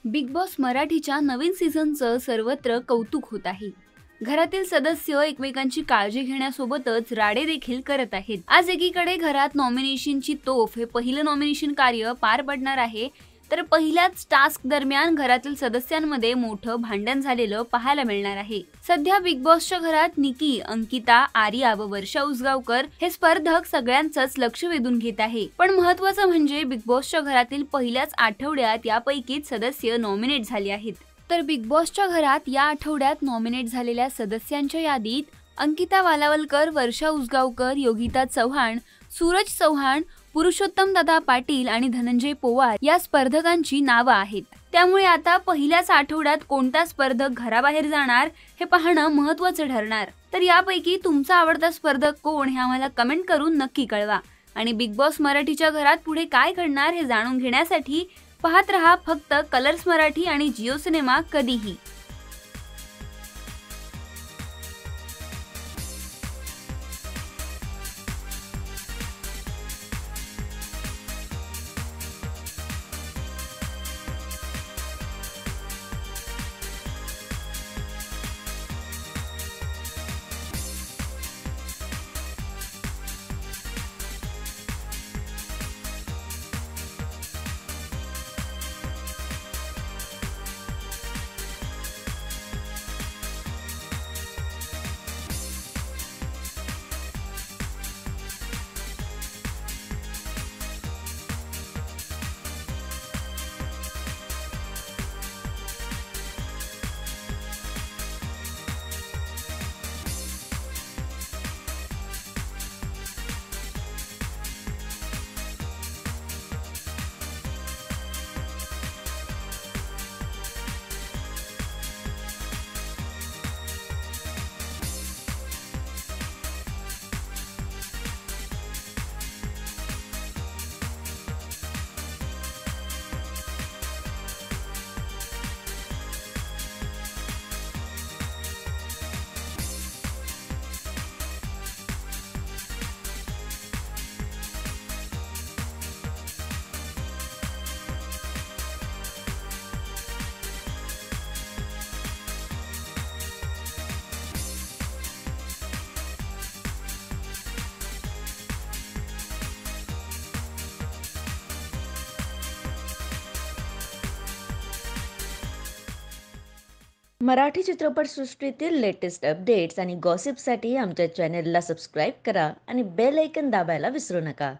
Big boss मराठीच्या नवीन सीझनचं सर्वत्र कौतुक होत आहे. घरातील सदस्य एकमेकांची काळजी घेण्यासोबतच राडे देखील करत आहेत. आज एकीकडे घरात नॉमिनेशनची तोफ हे पहिलं नॉमिनेशन कार्य पार पडणार आहे, तर पहिल्याच टास्क दरम्यान घरातील सदस्यांमध्ये मोठं भांडण झालेलं पाहायला मिळणार आहे. सध्या बिग बॉसच्या घरात निकी, अंकिता, आर्या व वर्षा उसगावकर हे स्पर्धक सगळ्यांचंच लक्ष वेधून घेत आहे. पण महत्त्वाचं म्हणजे बिग बॉसच्या घरातील पहिल्याच आठवड्यात यापैकीच सदस्य नॉमिनेट झाले आहेत. तर बिग बॉसच्या घरात या आठवड्यात नॉमिनेट झालेल्या सदस्यांच्या यादीत अंकिता वालावलकर, वर्षा उसगावकर, योगिता चव्हाण, सूरज चव्हाण, पुरुषोत्तम दादा पाटील आणि धनंजय पोवार या स्पर्धकांची नावं आहेत. त्यामुळे आता पहिल्याच आठवड्यात कोणता स्पर्धक घराबाहेर जाणार हे पाहणं महत्त्वाचं ठरणार. तर यापैकी तुमचा आवडता स्पर्धक कोण हे आम्हाला कमेंट करून नक्की कळवा. आणि बिग बॉस मराठीच्या घरात पुढे काय घडणार हे जाणून घेण्यासाठी पाहत रहा फक्त कलर्स मराठी आणि जिओ सिनेमा कधीही. मराठी चित्रपटसृष्टीतील लेटेस्ट अपडेट्स आणि गॉसिपसाठी आमच्या चॅनेलला सबस्क्राईब करा आणि बेल ऐकन दाबायला विसरू नका.